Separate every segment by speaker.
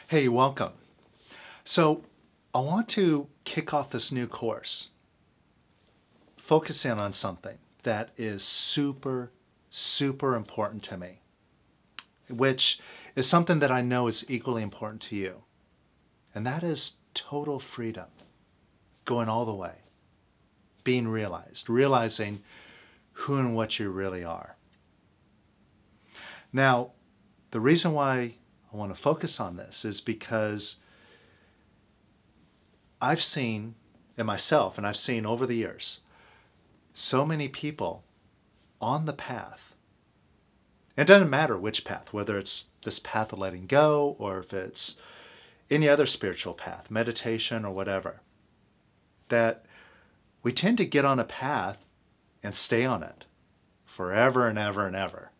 Speaker 1: Hey, welcome. So, I want to kick off this new course, focus in on something that is super, super important to me, which is something that I know is equally important to you. And that is total freedom, going all the way, being realized, realizing who and what you really are. Now, the reason why I want to focus on this is because I've seen in myself, and I've seen over the years, so many people on the path. It doesn't matter which path, whether it's this path of letting go or if it's any other spiritual path, meditation or whatever, that we tend to get on a path and stay on it forever and ever and ever.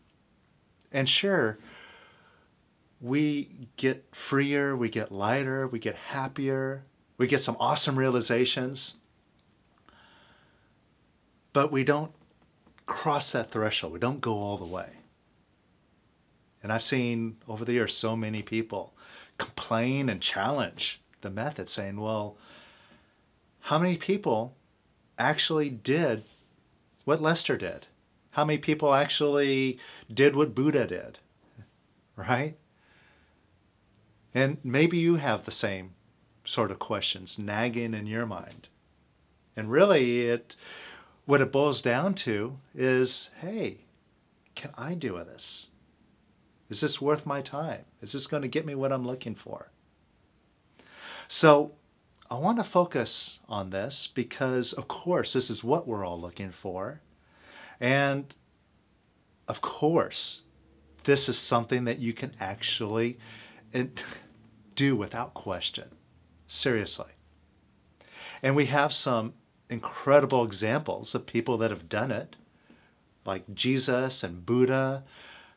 Speaker 1: And sure, we get freer, we get lighter, we get happier, we get some awesome realizations, but we don't cross that threshold. We don't go all the way. And I've seen over the years so many people complain and challenge the method, saying, well, how many people actually did what Lester did? How many people actually did what Buddha did? Right? And maybe you have the same sort of questions nagging in your mind. And really, what it boils down to is, hey, can I do this? Is this worth my time? Is this going to get me what I'm looking for? So I want to focus on this because, of course, this is what we're all looking for. And, of course, this is something that you can actually do without question. Seriously. And we have some incredible examples of people that have done it, like Jesus and Buddha,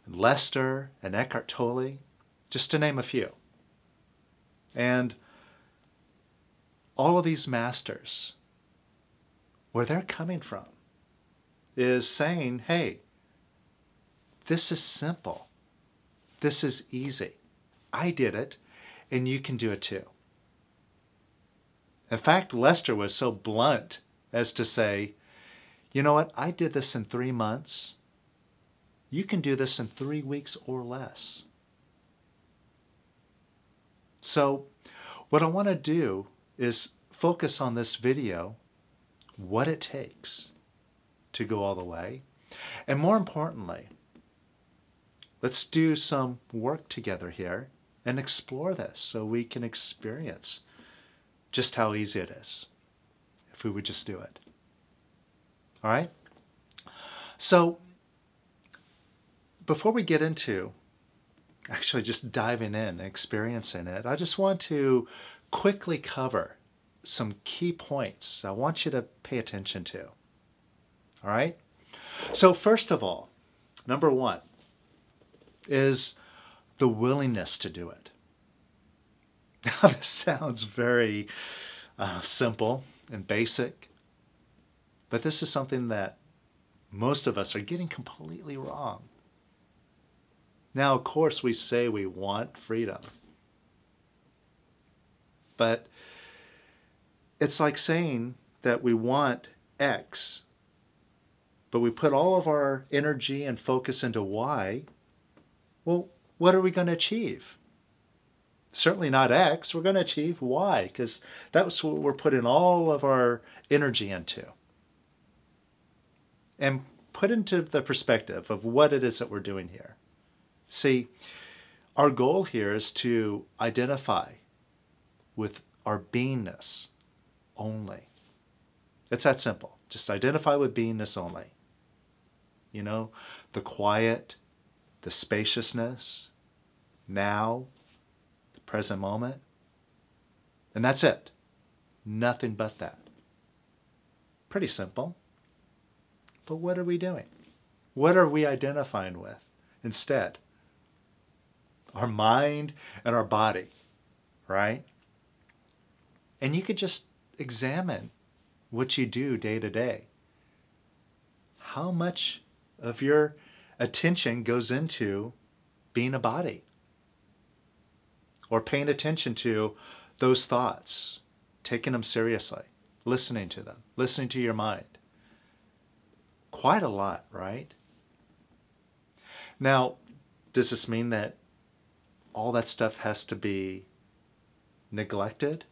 Speaker 1: and Lester and Eckhart Tolle, just to name a few. And all of these masters, where they're coming from, is saying, hey, this is simple. This is easy. I did it, and you can do it too. In fact, Lester was so blunt as to say, you know what, I did this in 3 months. You can do this in 3 weeks or less. So what I want to do is focus on this video, what it takes to go all the way. And more importantly, let's do some work together here and explore this so we can experience just how easy it is if we would just do it. All right? So before we get into actually just diving in and experiencing it, I just want to quickly cover some key points I want you to pay attention to. All right? So first of all, number one is the willingness to do it. Now this sounds very simple and basic, but this is something that most of us are getting completely wrong. Now, of course, we say we want freedom, but it's like saying that we want X, but we put all of our energy and focus into Y. Well, what are we going to achieve? Certainly not X. We're going to achieve Y, because that's what we're putting all of our energy into. And put into the perspective of what it is that we're doing here. See, our goal here is to identify with our beingness only. It's that simple. Just identify with beingness only. You know, the quiet, the spaciousness, now, the present moment. And that's it. Nothing but that. Pretty simple. But what are we doing? What are we identifying with instead? Our mind and our body, right? And you could just examine what you do day to day. How much of your attention goes into being a body? or paying attention to those thoughts, taking them seriously, listening to them, listening to your mind. Quite a lot, right? Now, does this mean that all that stuff has to be neglected?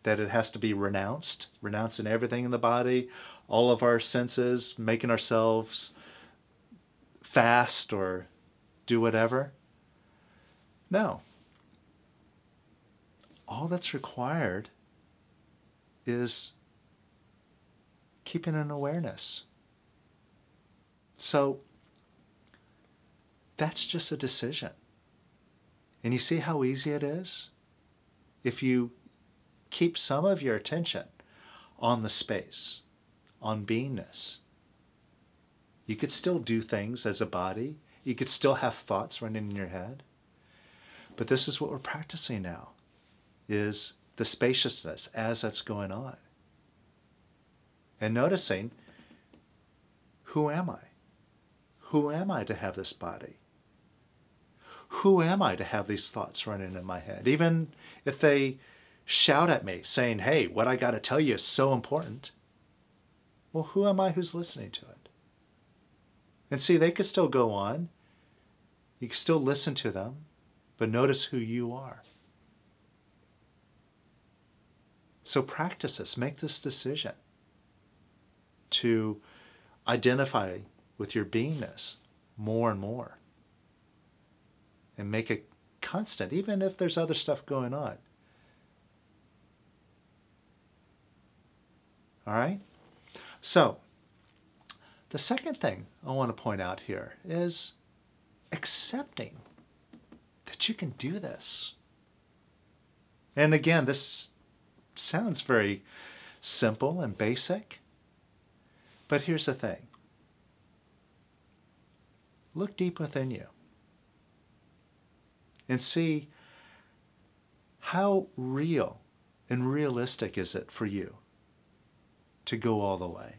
Speaker 1: That it has to be renounced? Renouncing everything in the body, all of our senses, making ourselves fast or do whatever? No. All that's required is keeping an awareness. So that's just a decision. And you see how easy it is? If you keep some of your attention on the space, on beingness, you could still do things as a body. You could still have thoughts running in your head. But this is what we're practicing now, is the spaciousness as that's going on. And noticing, who am I? Who am I to have this body? Who am I to have these thoughts running in my head? Even if they shout at me saying, hey, what I got to tell you is so important. Well, who am I who's listening to it? And see, they could still go on. You can still listen to them, but notice who you are. So practice this. Make this decision to identify with your beingness more and more. And make it constant, even if there's other stuff going on. All right? So, the second thing I want to point out here is accepting that you can do this. And again, this sounds very simple and basic, but here's the thing. Look deep within you and see how real and realistic is it for you to go all the way?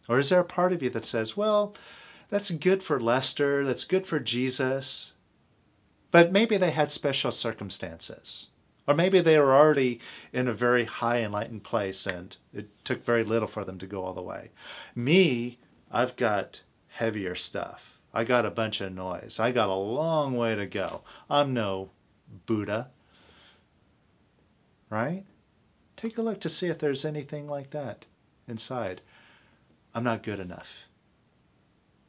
Speaker 1: Or is there a part of you that says, well, that's good for Lester, that's good for Jesus, but maybe they had special circumstances. Or maybe they were already in a very high enlightened place and it took very little for them to go all the way. Me, I've got heavier stuff. I got a bunch of noise. I got a long way to go. I'm no Buddha. Right? Take a look to see if there's anything like that inside. I'm not good enough.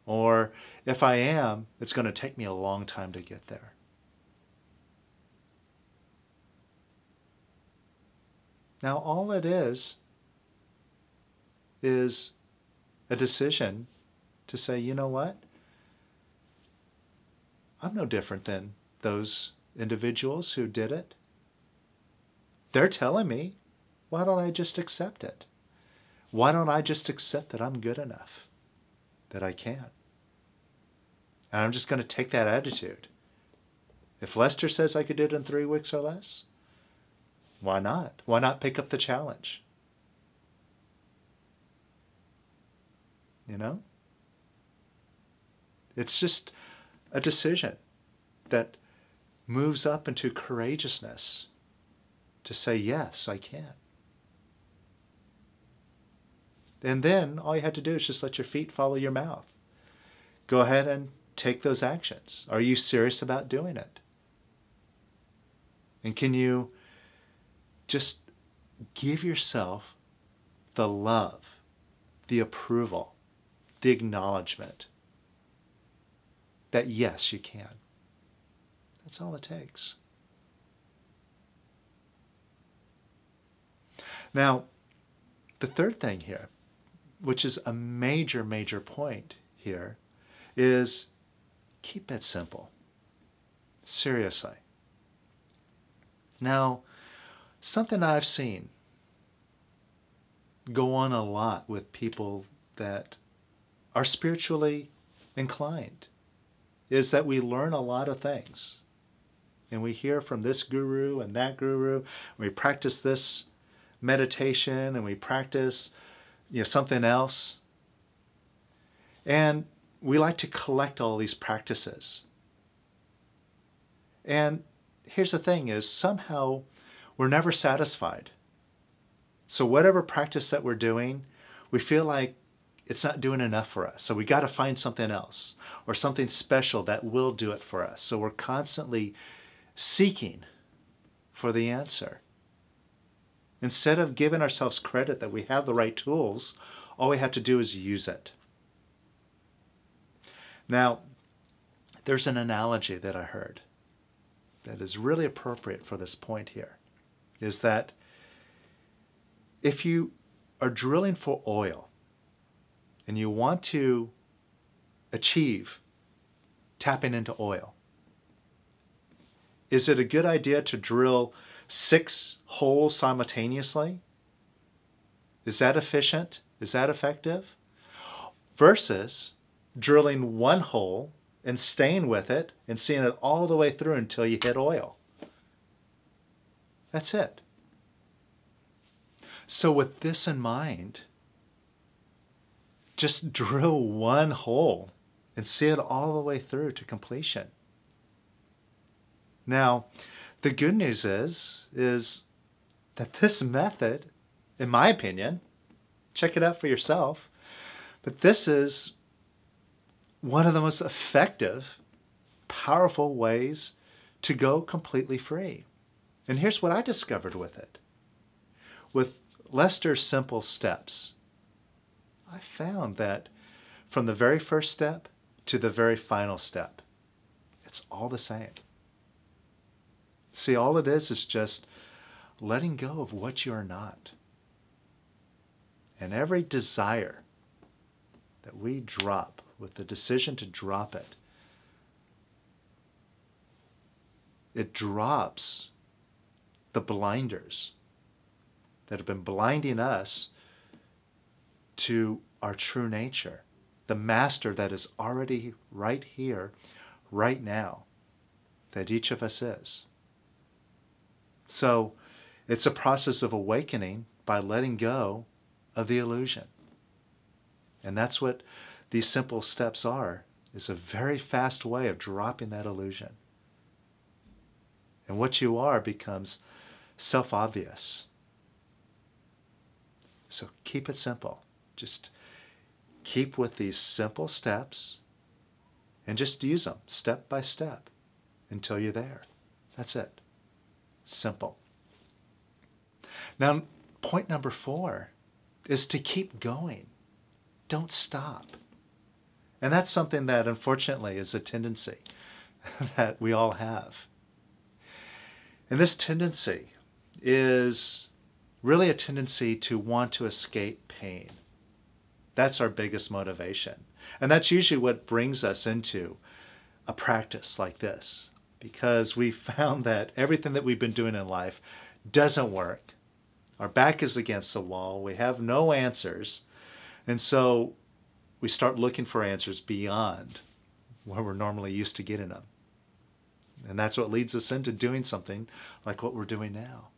Speaker 1: Or if I am, it's going to take me a long time to get there. Now all it is a decision to say, you know what? I'm no different than those individuals who did it. They're telling me, why don't I just accept it? Why don't I just accept that I'm good enough, that I can? And I'm just going to take that attitude. If Lester says I could do it in 3 weeks or less, why not? Why not pick up the challenge? You know? It's just a decision that moves up into courageousness to say, yes, I can. And then all you have to do is just let your feet follow your mouth. Go ahead and take those actions. Are you serious about doing it? And can you just give yourself the love, the approval, the acknowledgement that yes, you can. That's all it takes. Now, the third thing here, which is a major, major point here, is keep it simple. Seriously. Now, something I've seen go on a lot with people that are spiritually inclined is that we learn a lot of things. And we hear from this guru and that guru, and we practice this meditation, and we practice something else. And we like to collect all these practices. And here's the thing is somehow we're never satisfied. So whatever practice that we're doing, we feel like it's not doing enough for us. So we got to find something else or something special that will do it for us. So we're constantly seeking for the answer. Instead of giving ourselves credit that we have the right tools, all we have to do is use it. Now, there's an analogy that I heard that is really appropriate for this point here, is that if you are drilling for oil and you want to achieve tapping into oil, is it a good idea to drill 6 holes simultaneously? Is that efficient? Is that effective? Versus drilling 1 hole and staying with it and seeing it all the way through until you hit oil. That's it. So with this in mind, just drill 1 hole and see it all the way through to completion. Now, the good news is that this method, in my opinion, check it out for yourself, but this is one of the most effective, powerful ways to go completely free. And here's what I discovered with it. With Lester's simple steps, I found that from the very first step to the very final step, it's all the same. See, all it is just letting go of what you are not. And every desire that we drop with the decision to drop it, it drops the blinders that have been blinding us to our true nature, the master that is already right here, right now, that each of us is. So it's a process of awakening by letting go of the illusion. And that's what these simple steps are, is a very fast way of dropping that illusion. And what you are becomes self-obvious. So keep it simple. Just keep with these simple steps and just use them step by step until you're there. That's it. Simple. Now, point number 4 is to keep going. Don't stop. And that's something that unfortunately is a tendency that we all have. And this tendency is really a tendency to want to escape pain. That's our biggest motivation. And that's usually what brings us into a practice like this, because we found that everything that we've been doing in life doesn't work. Our back is against the wall. We have no answers. And so we start looking for answers beyond where we're normally used to getting them. And that's what leads us into doing something like what we're doing now.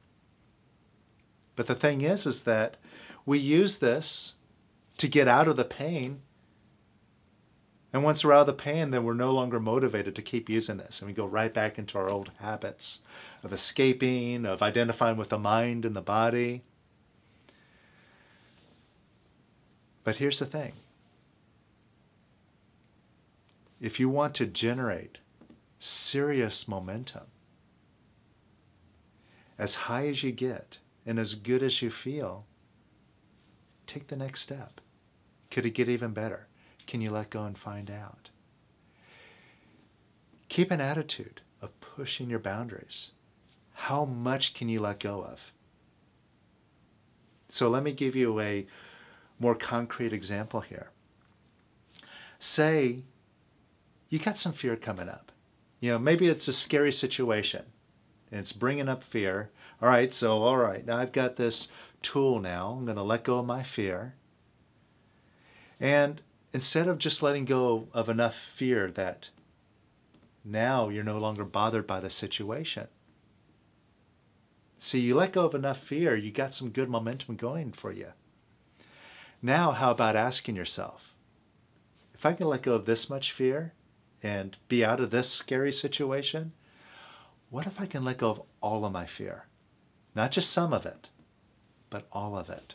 Speaker 1: But the thing is that we use this to get out of the pain. And once we're out of the pain, then we're no longer motivated to keep using this. And we go right back into our old habits of escaping, of identifying with the mind and the body. But here's the thing. If you want to generate serious momentum, as high as you get and as good as you feel, take the next step. Could it get even better? Can you let go and find out? Keep an attitude of pushing your boundaries. How much can you let go of? So let me give you a more concrete example here. Say you got some fear coming up. Maybe it's a scary situation and it's bringing up fear. All right, now I've got this tool now. I'm going to let go of my fear. And instead of just letting go of enough fear that now you're no longer bothered by the situation. See, you let go of enough fear, you got some good momentum going for you. Now, how about asking yourself, if I can let go of this much fear and be out of this scary situation, what if I can let go of all of my fear? Not just some of it, but all of it.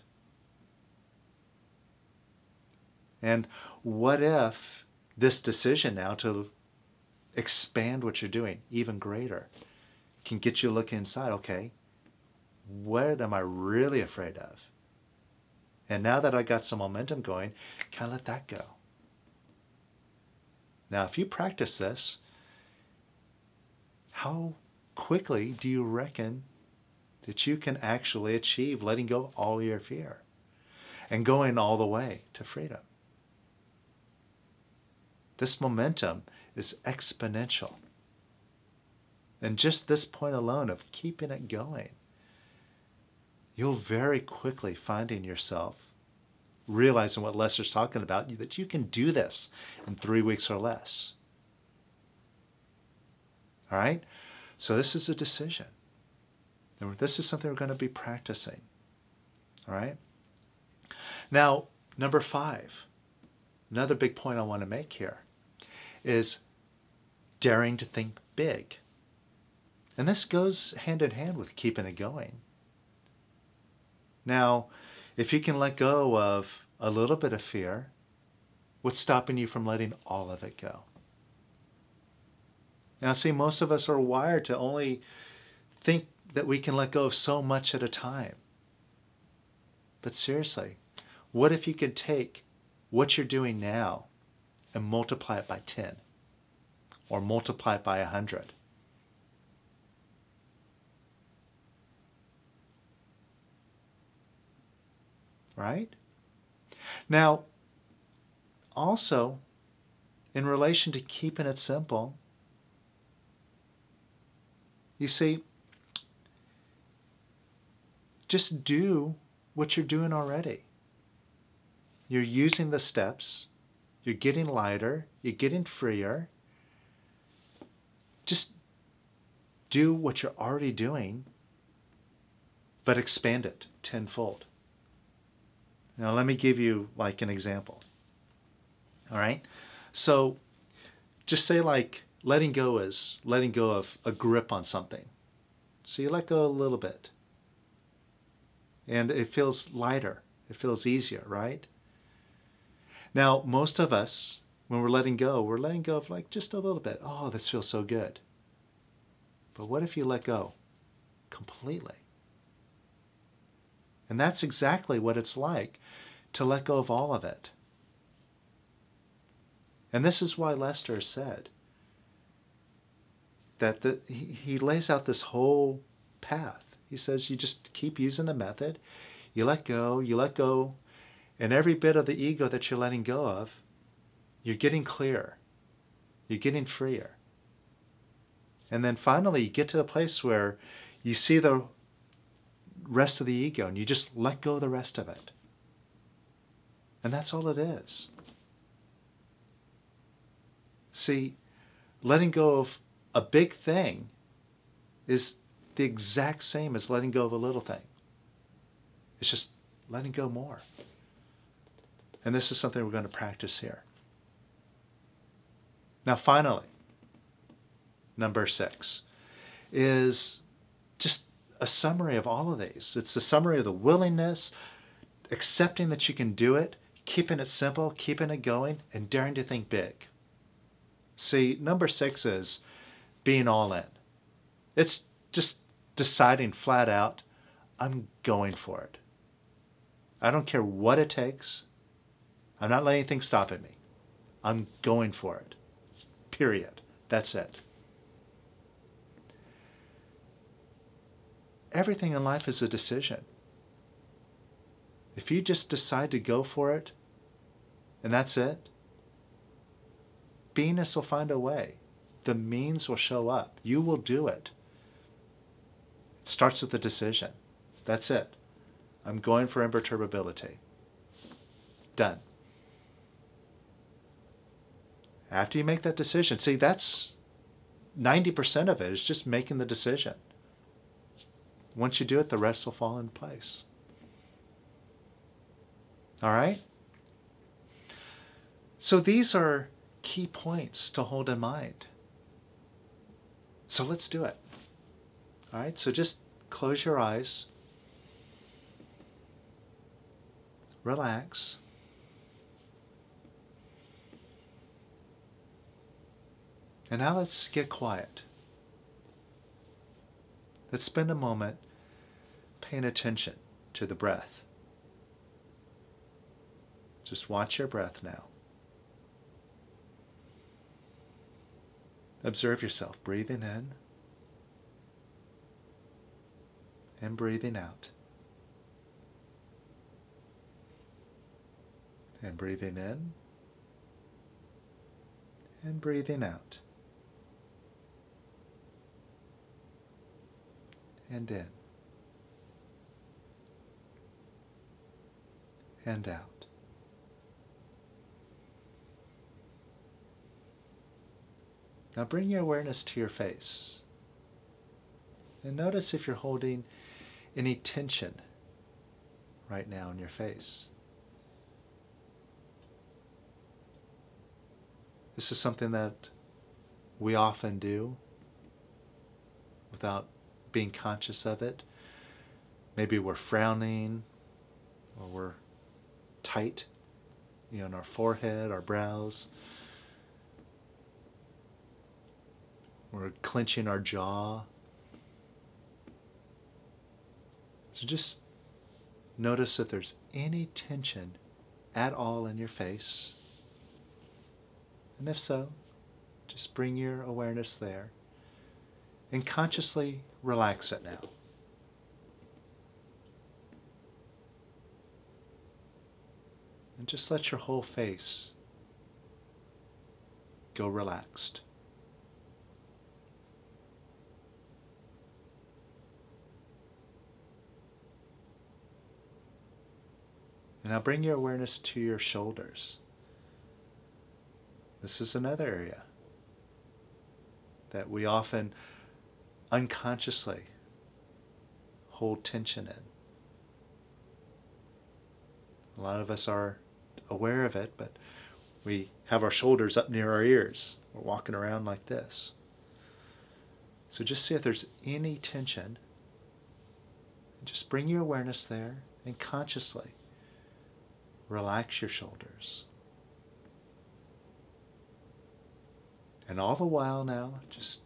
Speaker 1: And what if this decision now to expand what you're doing even greater can get you to look inside, okay, what am I really afraid of? And now that I got some momentum going, can I let that go? Now, if you practice this, how quickly do you reckon that you can actually achieve letting go of all your fear and going all the way to freedom? This momentum is exponential. And just this point alone of keeping it going, you'll very quickly finding yourself realizing what Lester's talking about, that you can do this in 3 weeks or less. All right? So this is a decision. And this is something we're going to be practicing. All right? Now, number 5, another big point I want to make here is daring to think big. And this goes hand in hand with keeping it going. Now, if you can let go of a little bit of fear, what's stopping you from letting all of it go? Now, see, most of us are wired to only think that we can let go of so much at a time. But seriously, what if you could take what you're doing now and multiply it by 10 or multiply it by 100? Right? Now, also, in relation to keeping it simple, you see, just do what you're doing already. You're using the steps, you're getting lighter, you're getting freer. Just do what you're already doing, but expand it tenfold. Now let me give you like an example. All right? So just say like letting go is letting go of a grip on something. So you let go a little bit. And it feels lighter. It feels easier, right? Now, most of us, when we're letting go of like just a little bit. Oh, this feels so good. But what if you let go completely? And that's exactly what it's like to let go of all of it. And this is why Lester said that he lays out this whole path. He says you just keep using the method. You let go, and every bit of the ego that you're letting go of, you're getting clearer. You're getting freer. And then finally you get to a place where you see the rest of the ego and you just let go of the rest of it. And that's all it is. See, letting go of a big thing is the exact same as letting go of a little thing. It's just letting go more. And this is something we're going to practice here. Now finally, number 6 is just a summary of all of these. It's a summary of the willingness, accepting that you can do it, keeping it simple, keeping it going, and daring to think big. See, number 6 is being all in. It's just deciding flat out, I'm going for it. I don't care what it takes. I'm not letting anything stop at me. I'm going for it. Period. That's it. Everything in life is a decision. If you just decide to go for it, and that's it, beingness will find a way. The means will show up. You will do it. It starts with a decision. That's it. I'm going for imperturbability. Done. After you make that decision, see, that's 90% of it is just making the decision. Once you do it, the rest will fall in place. All right? So these are key points to hold in mind. So let's do it. All right, so just close your eyes, relax. And now let's get quiet. Let's spend a moment paying attention to the breath. Just watch your breath now. Observe yourself breathing in and breathing out. And breathing in and breathing out. And in and out. Now bring your awareness to your face and notice if you're holding any tension right now in your face. This is something that we often do without being conscious of it. Maybe we're frowning or we're tight, in our forehead, our brows. We're clenching our jaw. So just notice if there's any tension at all in your face. And if so, just bring your awareness there and consciously relax it now. And just let your whole face go relaxed. And now bring your awareness to your shoulders. This is another area that we often unconsciously hold tension in. A lot of us are aware of it, but we have our shoulders up near our ears. We're walking around like this. So just see if there's any tension. Just bring your awareness there and consciously relax your shoulders. And all the while now, just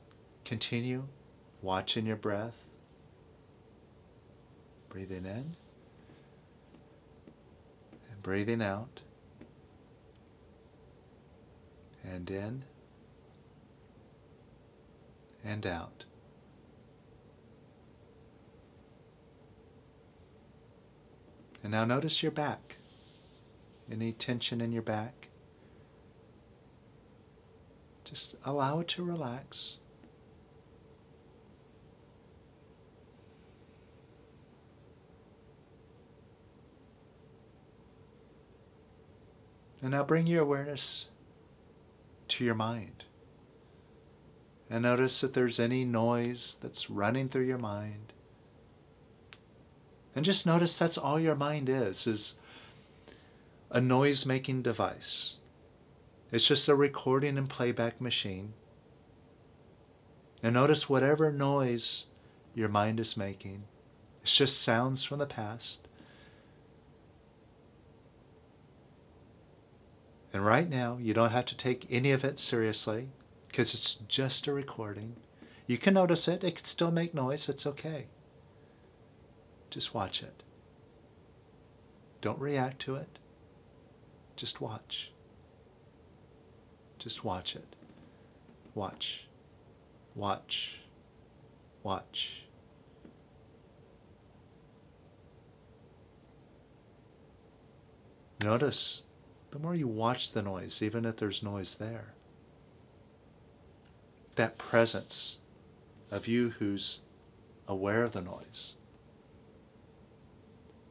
Speaker 1: continue watching your breath. Breathing in and breathing out. And in and out. And now notice your back. Any tension in your back? Just allow it to relax. And now bring your awareness to your mind. And notice if there's any noise that's running through your mind. And just notice that's all your mind is a noise-making device. It's just a recording and playback machine. And notice whatever noise your mind is making, it's just sounds from the past. And right now, you don't have to take any of it seriously because it's just a recording. You can notice it. It can still make noise. It's okay. Just watch it. Don't react to it. Just watch. Just watch it. Watch. Watch. Watch. Notice the more you watch the noise, even if there's noise there, that presence of you who's aware of the noise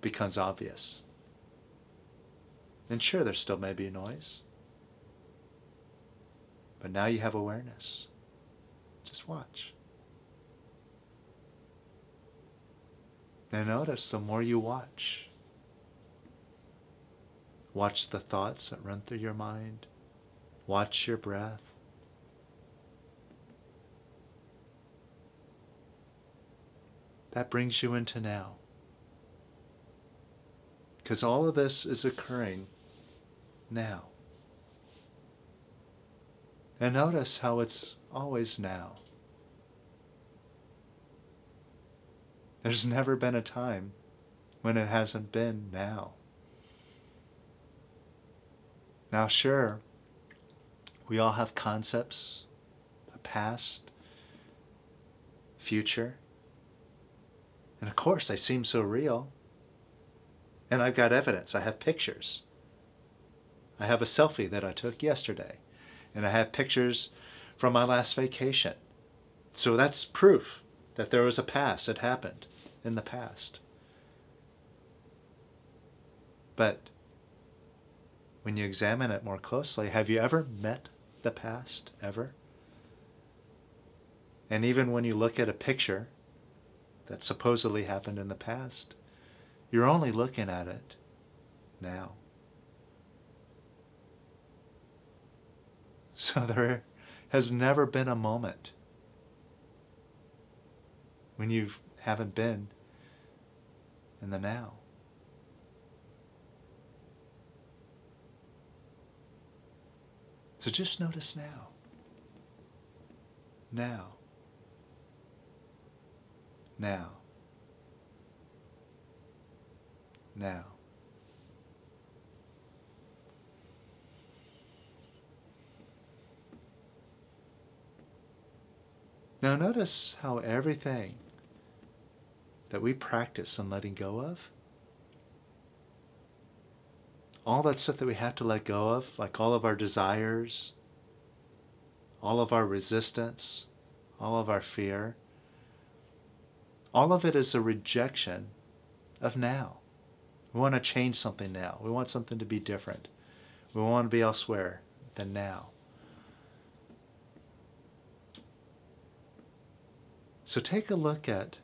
Speaker 1: becomes obvious. And sure, there still may be noise, but now you have awareness. Just watch. And notice the more you watch the thoughts that run through your mind. Watch your breath. That brings you into now. Because all of this is occurring now. And notice how it's always now. There's never been a time when it hasn't been now. Now, sure, we all have concepts, a past, future. And of course, they seem so real. And I've got evidence. I have pictures. I have a selfie that I took yesterday. And I have pictures from my last vacation. So that's proof that there was a past that happened in the past. But when you examine it more closely, have you ever met the past, ever? And even when you look at a picture that supposedly happened in the past, you're only looking at it now. So there has never been a moment when you haven't been in the now. So just notice now. Now. Now. Now. Now notice how everything that we practice on letting go of, all that stuff that we have to let go of, like all of our desires, all of our resistance, all of our fear, all of it is a rejection of now. We want to change something now. We want something to be different. We want to be elsewhere than now. So take a look at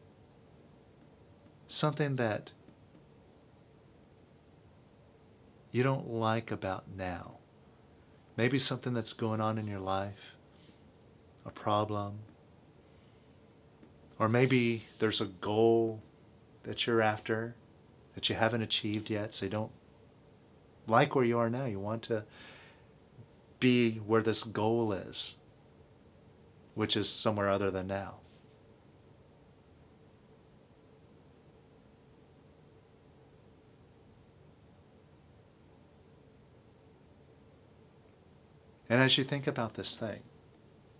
Speaker 1: something that you don't like about now. Maybe something that's going on in your life, a problem, or maybe there's a goal that you're after that you haven't achieved yet, so you don't like where you are now. You want to be where this goal is, which is somewhere other than now. And as you think about this thing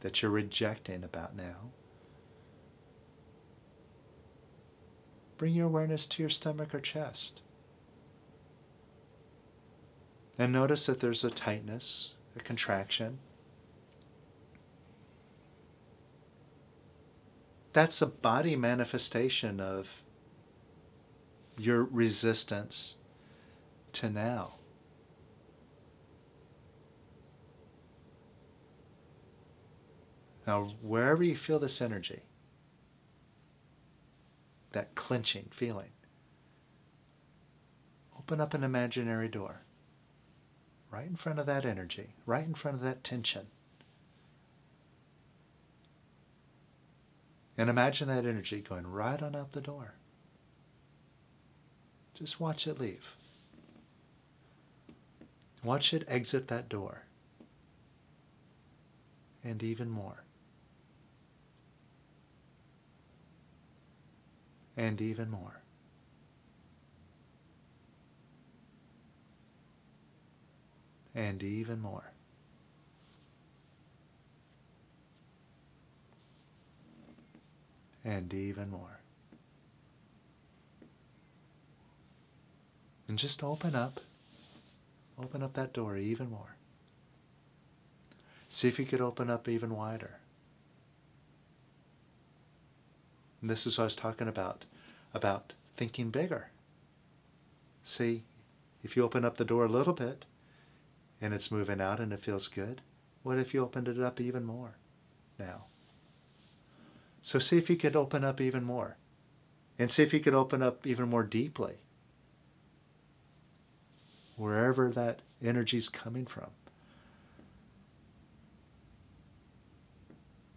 Speaker 1: that you're rejecting about now, bring your awareness to your stomach or chest. And notice if there's a tightness, a contraction. That's a body manifestation of your resistance to now. Now, wherever you feel this energy, that clenching feeling, open up an imaginary door right in front of that energy, right in front of that tension. And imagine that energy going right on out the door. Just watch it leave. Watch it exit that door. And even more. And even more. And even more. And even more. And just open up that door even more. See if you could open up even wider. And this is what I was talking about thinking bigger. See, if you open up the door a little bit and it's moving out and it feels good, what if you opened it up even more now? So see if you could open up even more. And see if you could open up even more deeply. Wherever that energy's coming from.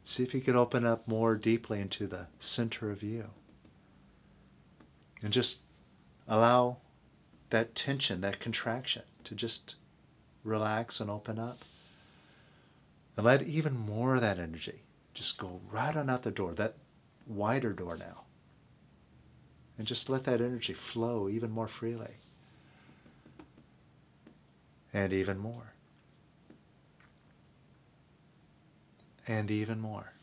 Speaker 1: See if you could open up more deeply into the center of you. And just allow that tension, that contraction, to just relax and open up. And let even more of that energy just go right on out the door, that wider door now. And just let that energy flow even more freely. And even more. And even more.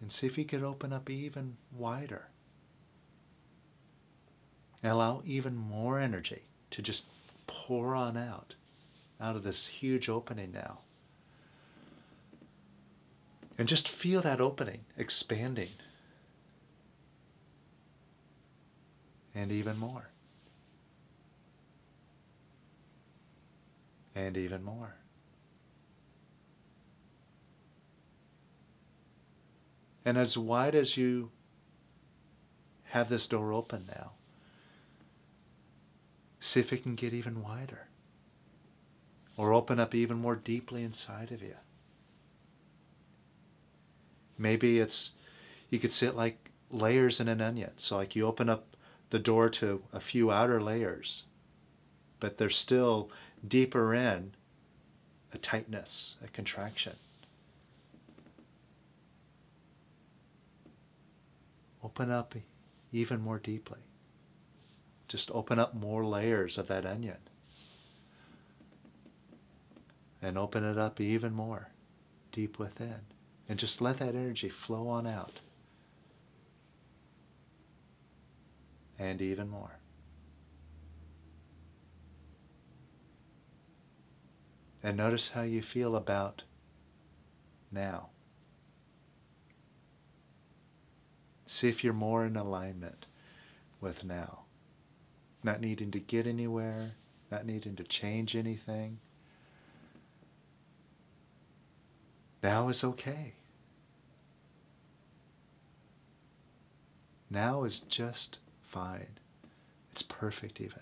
Speaker 1: And see if you could open up even wider. And allow even more energy to just pour on out of this huge opening now. And just feel that opening expanding. And even more. And even more. And as wide as you have this door open now, see if it can get even wider. Or open up even more deeply inside of you. Maybe you could see it like layers in an onion. So like you open up the door to a few outer layers, but there's still deeper in a tightness, a contraction. Open up even more deeply. Just open up more layers of that onion. And open it up even more deep within. And just let that energy flow on out. And even more. And notice how you feel about now. See if you're more in alignment with now. Not needing to get anywhere, not needing to change anything. Now is okay. Now is just fine. It's perfect even.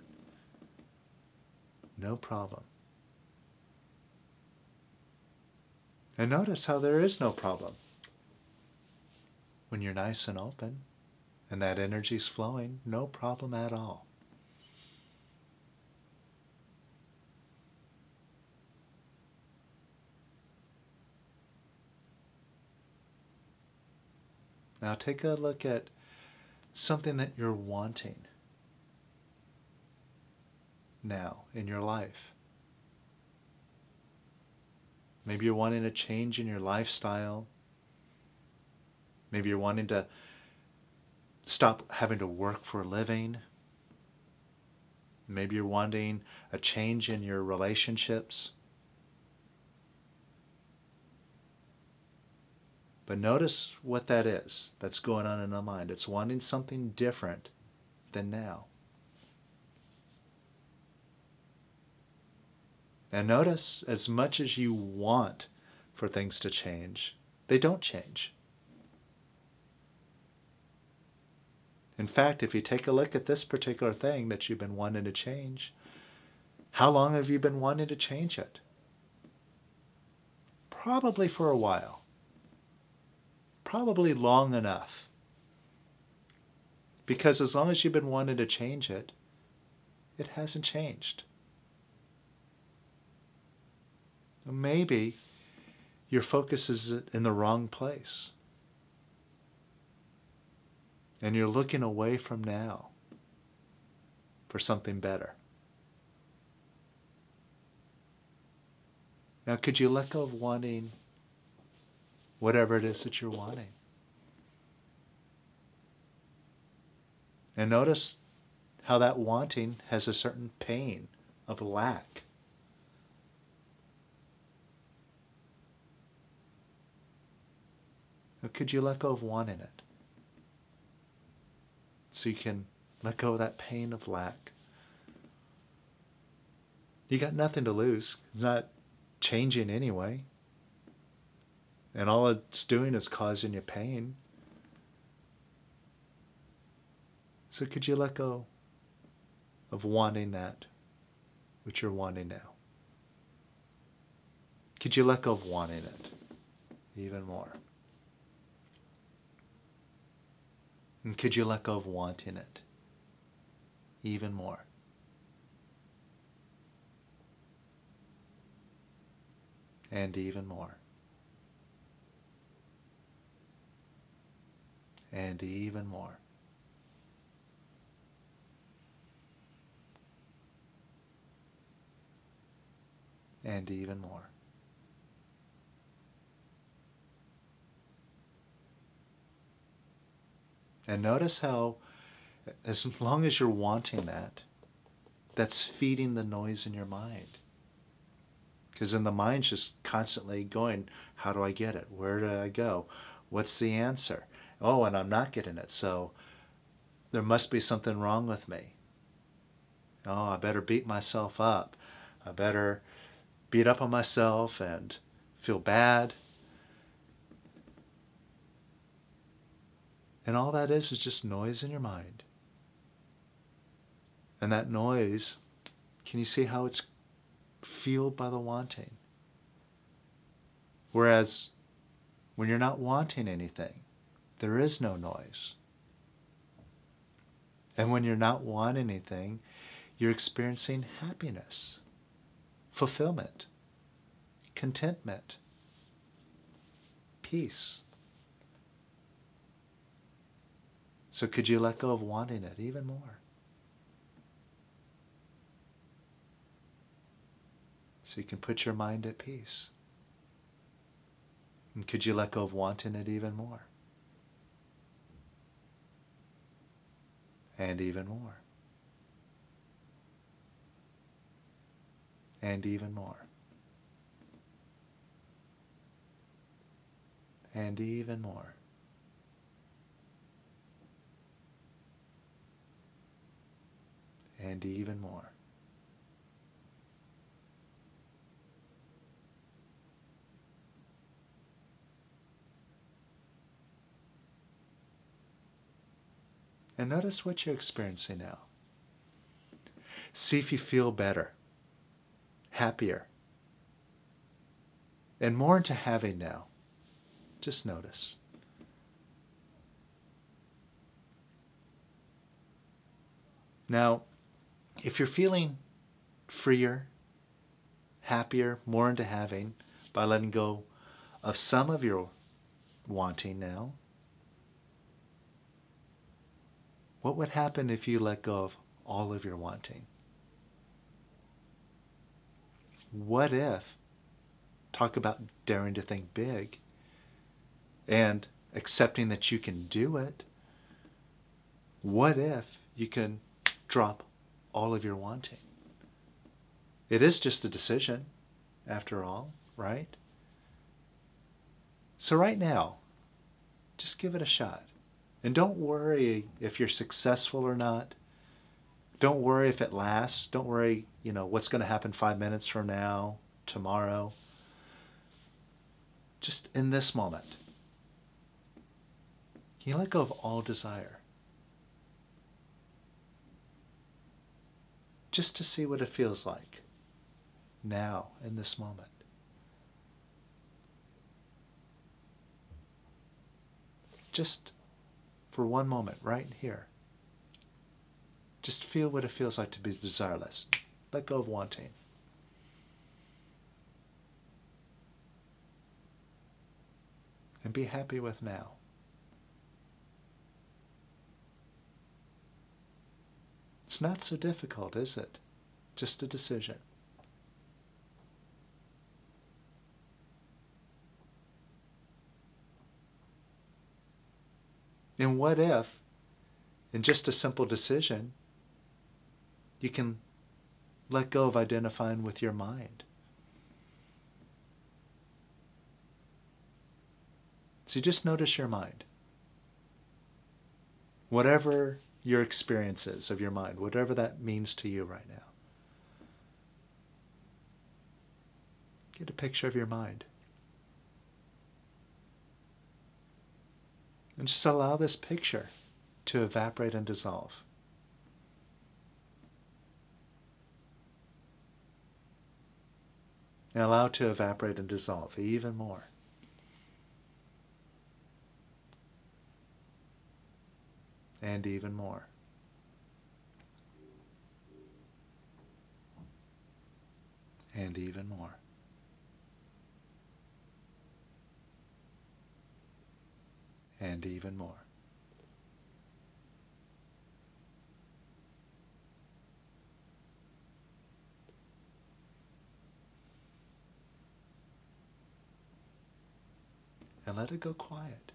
Speaker 1: No problem. And notice how there is no problem. When you're nice and open and that energy's flowing, no problem at all. Now take a look at something that you're wanting now in your life. Maybe you're wanting a change in your lifestyle. Maybe you're wanting to stop having to work for a living. Maybe you're wanting a change in your relationships. But notice what that is that's going on in the mind. It's wanting something different than now. And notice, as much as you want for things to change, they don't change. In fact, if you take a look at this particular thing that you've been wanting to change, how long have you been wanting to change it? Probably for a while. Probably long enough. Because as long as you've been wanting to change it, it hasn't changed. Maybe your focus is in the wrong place. And you're looking away from now for something better. Now, could you let go of wanting whatever it is that you're wanting? And notice how that wanting has a certain pain of lack. Or could you let go of wanting it? So you can let go of that pain of lack. You got nothing to lose. It's not changing anyway. And all it's doing is causing you pain. So could you let go of wanting that which you're wanting now? Could you let go of wanting it even more? And could you let go of wanting it even more? And even more. And even more. And even more. And notice how, as long as you're wanting that, that's feeding the noise in your mind. Because then the mind's just constantly going, how do I get it? Where do I go? What's the answer? Oh, and I'm not getting it, so there must be something wrong with me. Oh, I better beat myself up. I better beat up on myself and feel bad. And all that is just noise in your mind. And that noise, can you see how it's fueled by the wanting? Whereas when you're not wanting anything, there is no noise. And when you're not wanting anything, you're experiencing happiness, fulfillment, contentment, peace. So could you let go of wanting it even more? So you can put your mind at peace. And could you let go of wanting it even more? And even more. And even more. And even more. And even more. And notice what you're experiencing now. See if you feel better, happier, and more into having now. Just notice. Now, if you're feeling freer, happier, more into having by letting go of some of your wanting now, what would happen if you let go of all of your wanting? What if, talk about daring to think big and accepting that you can do it, what if you can drop all of your wanting? It is just a decision, after all, right? So right now, just give it a shot. And don't worry if you're successful or not. Don't worry if it lasts. Don't worry, what's going to happen 5 minutes from now, tomorrow. Just in this moment, can you let go of all desire? Just to see what it feels like now, in this moment. Just for one moment, right here. Just feel what it feels like to be desireless. Let go of wanting. And be happy with now. It's not so difficult, is it? Just a decision. And what if, in just a simple decision, you can let go of identifying with your mind? So you just notice your mind. Whatever your experience is of your mind, whatever that means to you right now. Get a picture of your mind. And just allow this picture to evaporate and dissolve. And allow it to evaporate and dissolve even more. and even more. And even more. And even more. And let it go quiet.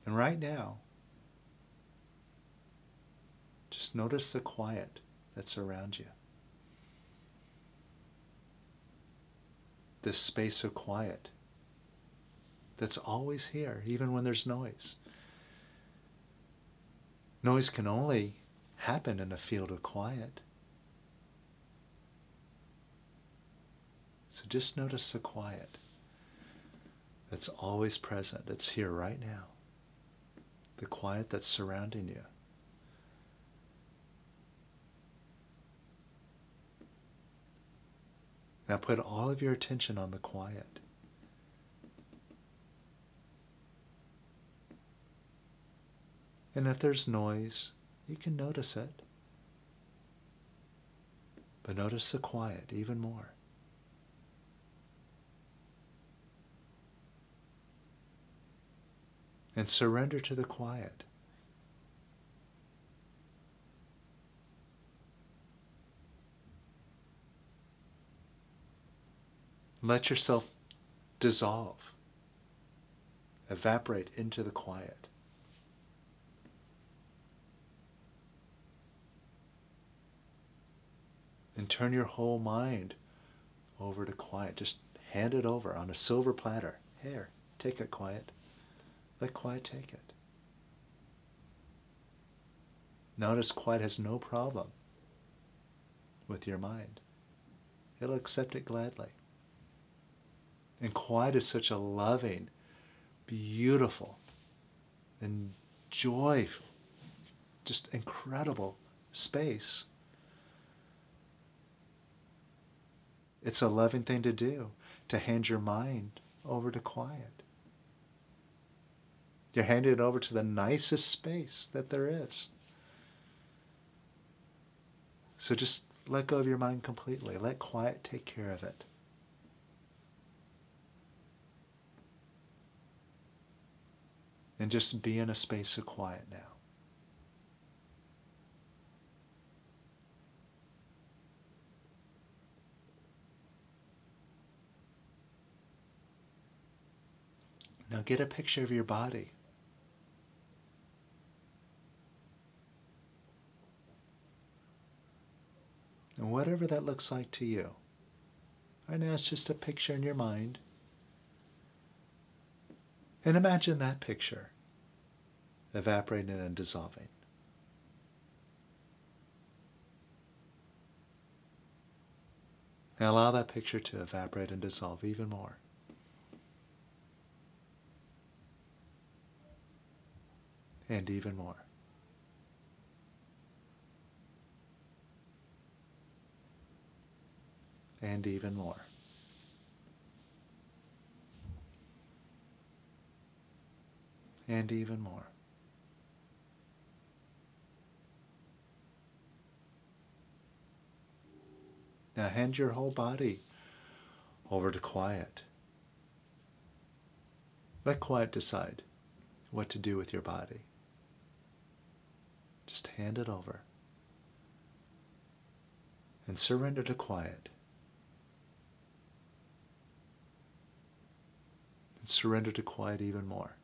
Speaker 1: And right now, just notice the quiet that's around you. This space of quiet that's always here, even when there's noise. Noise can only happen in a field of quiet. So just notice the quiet that's always present. It's here right now. The quiet that's surrounding you. Now put all of your attention on the quiet. And if there's noise, you can notice it. But notice the quiet even more. And surrender to the quiet. Let yourself dissolve, evaporate into the quiet. And turn your whole mind over to quiet. Just hand it over on a silver platter. Here, take it, quiet. Let quiet take it. Notice quiet has no problem with your mind. It'll accept it gladly. And quiet is such a loving, beautiful, and joyful, just incredible space. It's a loving thing to do, to hand your mind over to quiet. You're handing it over to the nicest space that there is. So just let go of your mind completely. Let quiet take care of it. And just be in a space of quiet now. Now get a picture of your body. And whatever that looks like to you. Right now it's just a picture in your mind. And imagine that picture evaporating and dissolving. And allow that picture to evaporate and dissolve even more. And even more. And even more. And even more. Now hand your whole body over to quiet. Let quiet decide what to do with your body. Just hand it over. And surrender to quiet. And surrender to quiet even more.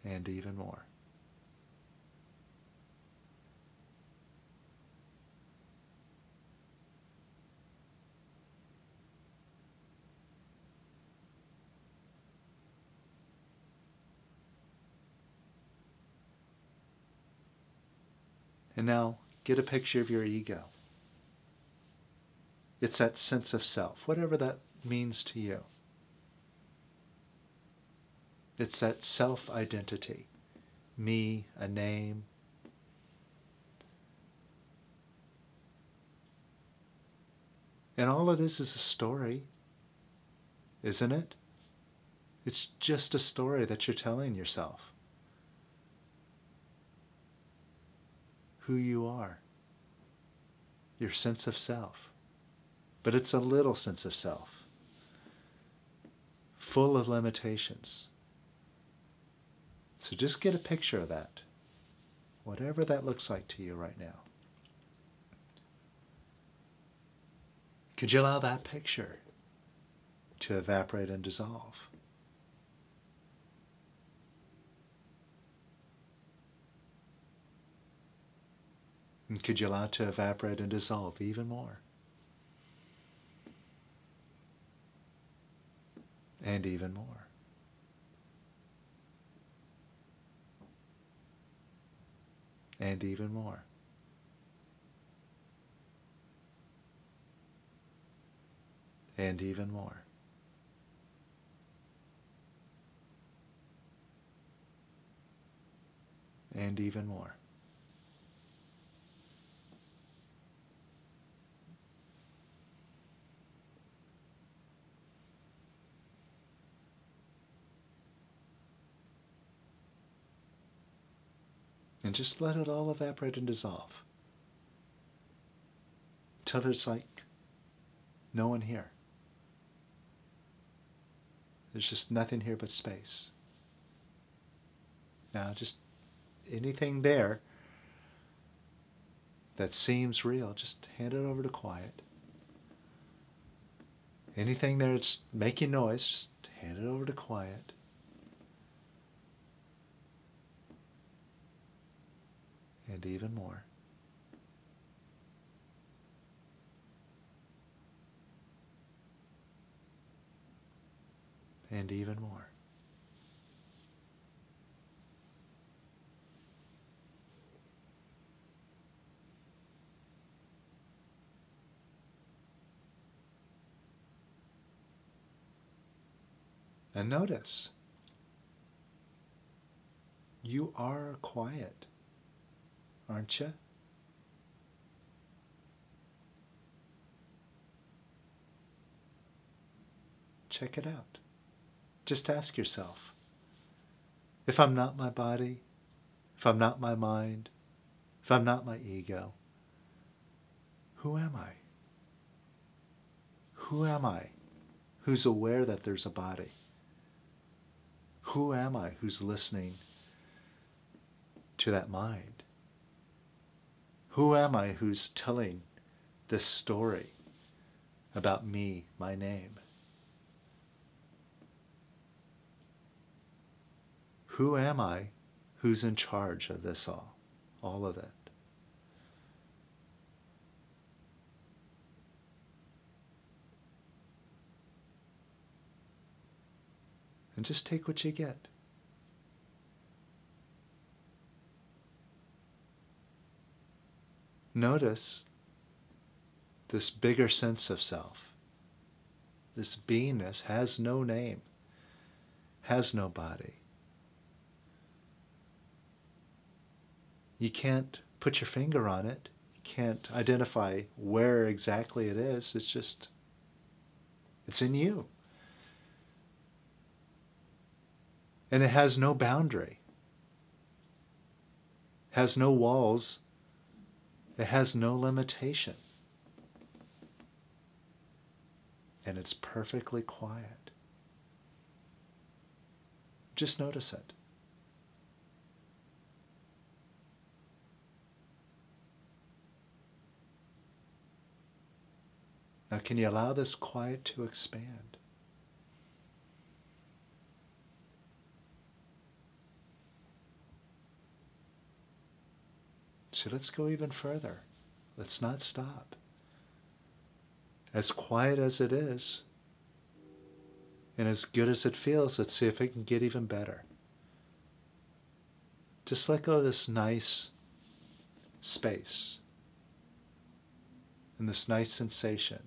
Speaker 1: And even more. And now get a picture of your ego. It's that sense of self, whatever that means to you. It's that self-identity. Me, a name. And all it is a story, isn't it? It's just a story that you're telling yourself. Who you are. Your sense of self. But it's a little sense of self. Full of limitations. So just get a picture of that. Whatever that looks like to you right now. Could you allow that picture to evaporate and dissolve? And could you allow it to evaporate and dissolve even more? And even more. And even more. And even more. And even more. And just let it all evaporate and dissolve. Till there's like no one here. There's just nothing here but space. Now just anything there that seems real, just hand it over to quiet. Anything there that's making noise, just hand it over to quiet. And even more. And even more. And notice, you are quiet, aren't you? Check it out. Just ask yourself, if I'm not my body, if I'm not my mind, if I'm not my ego, who am I? Who am I who's aware that there's a body? Who am I who's listening to that mind? Who am I who's telling this story about me, my name? Who am I who's in charge of this all of it? And just take what you get. Notice this bigger sense of self. This beingness has no name, has no body. You can't put your finger on it. You can't identify where exactly it is. It's just, it's in you. And it has no boundary. It has no walls. It has no limitation. And it's perfectly quiet. Just notice it. Now, can you allow this quiet to expand? So let's go even further. Let's not stop. As quiet as it is, and as good as it feels, let's see if it can get even better. Just let go of this nice space and this nice sensation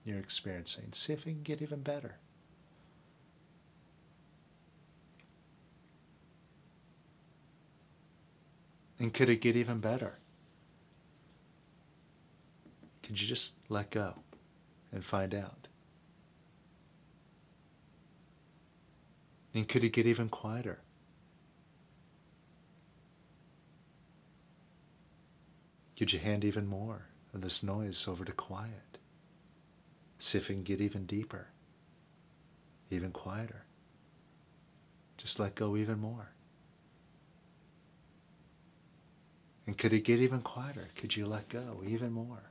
Speaker 1: you're experiencing. See if it can get even better. And could it get even better? Could you just let go and find out? And could it get even quieter? Could you hand even more of this noise over to quiet? See if it can get even deeper, even quieter. Just let go even more. And could it get even quieter? Could you let go even more?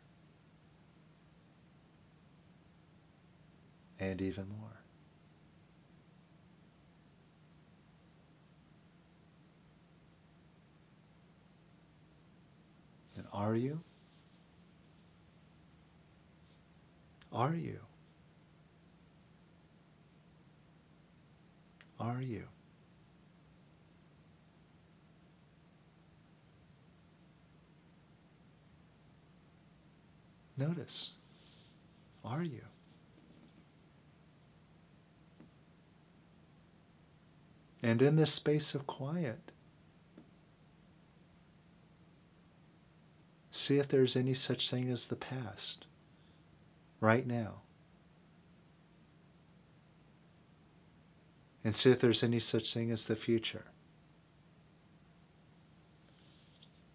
Speaker 1: And even more. And are you? Are you? Are you? Notice. Are you? And in this space of quiet, see if there's any such thing as the past right now. And see if there's any such thing as the future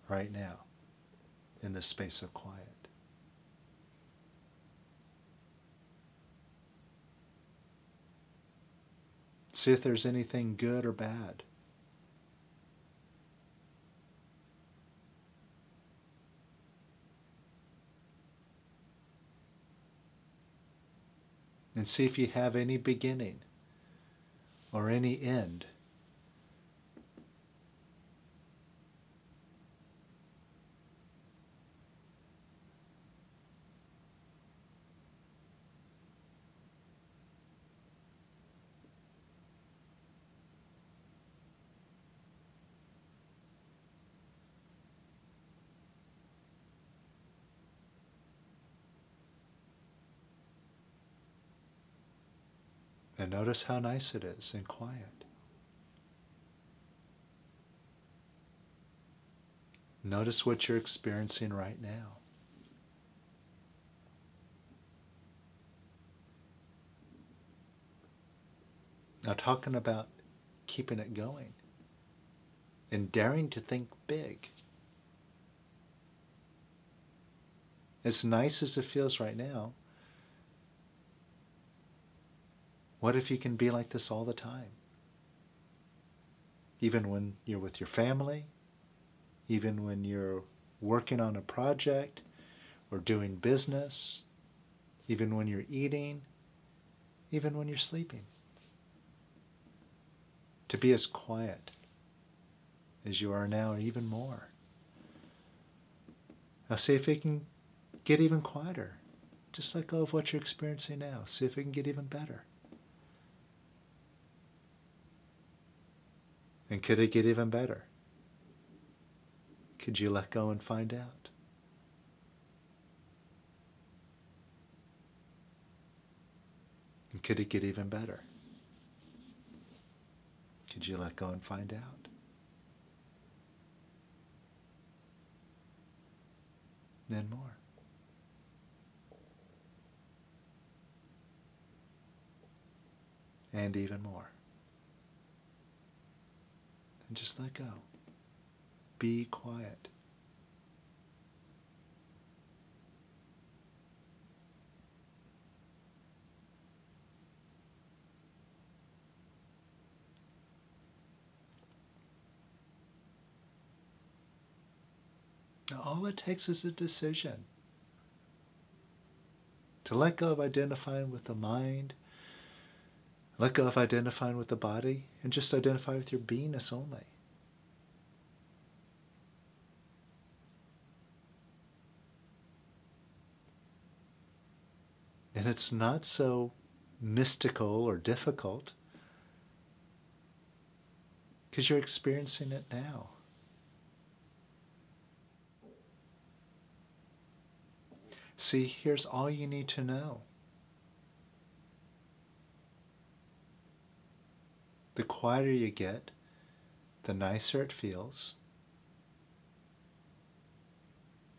Speaker 1: right now in this space of quiet. See if there's anything good or bad. And see if you have any beginning or any end. And notice how nice it is and quiet. Notice what you're experiencing right now. Now, talking about keeping it going and daring to think big. As nice as it feels right now, what if you can be like this all the time? Even when you're with your family, even when you're working on a project or doing business, even when you're eating, even when you're sleeping. To be as quiet as you are now, or even more. Now see if it can get even quieter. Just let go of what you're experiencing now. See if it can get even better. And could it get even better? Could you let go and find out? And could it get even better? Could you let go and find out? Then more. And even more. And just let go. Be quiet. Now, all it takes is a decision to let go of identifying with the mind, let go of identifying with the body, and just identify with your beingness only. And it's not so mystical or difficult because you're experiencing it now. See, here's all you need to know. The quieter you get, the nicer it feels.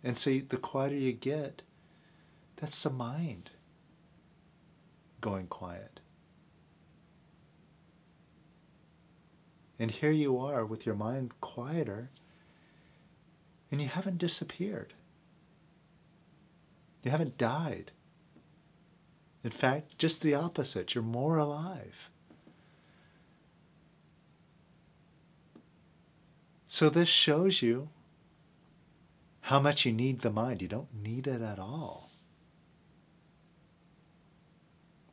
Speaker 1: And see, the quieter you get, that's the mind going quiet. And here you are with your mind quieter, and you haven't disappeared. You haven't died. In fact, just the opposite. You're more alive. So this shows you how much you need the mind. You don't need it at all.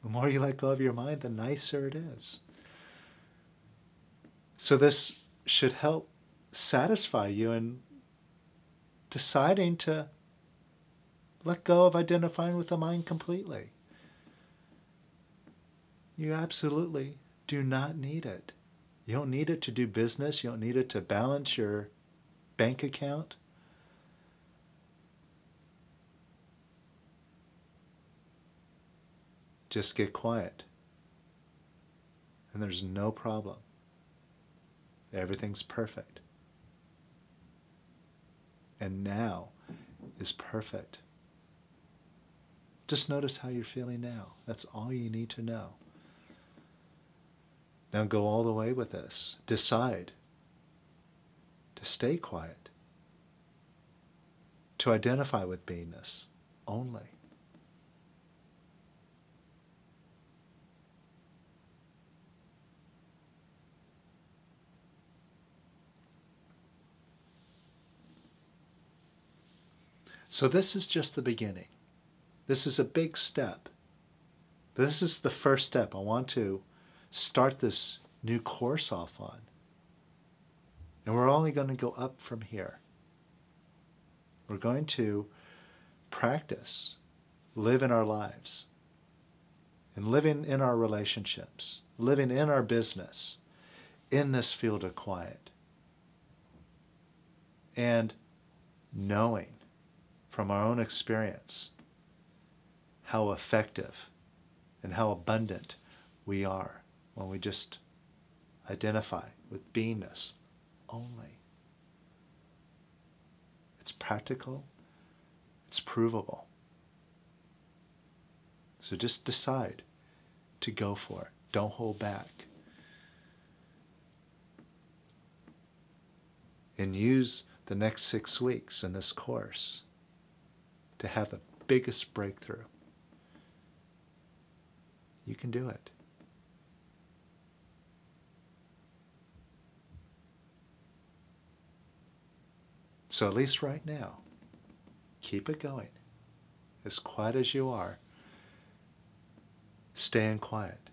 Speaker 1: The more you let go of your mind, the nicer it is. So this should help satisfy you in deciding to let go of identifying with the mind completely. You absolutely do not need it. You don't need it to do business. You don't need it to balance your bank account. Just get quiet. And there's no problem. Everything's perfect. And now is perfect. Just notice how you're feeling now. That's all you need to know. Now go all the way with this. Decide to stay quiet, to identify with beingness only. So this is just the beginning. This is a big step. This is the first step I want to start this new course off on. And we're only going to go up from here. We're going to practice, live in our lives, and living in our relationships, living in our business, in this field of quiet. And knowing from our own experience how effective and how abundant we are when we just identify with beingness only. It's practical, it's provable. So just decide to go for it. Don't hold back. And use the next 6 weeks in this course to have the biggest breakthrough. You can do it. So at least right now, keep it going. As quiet as you are, staying quiet.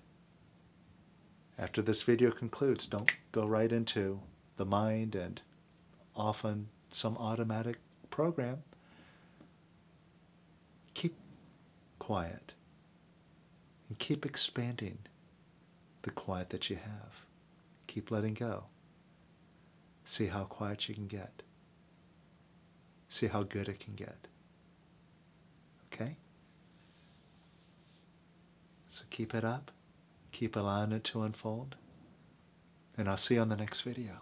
Speaker 1: After this video concludes, don't go right into the mind and often some automatic program. Keep quiet and keep expanding the quiet that you have. Keep letting go. See how quiet you can get. See how good it can get. Okay? So keep it up. Keep allowing it to unfold. And I'll see you on the next video.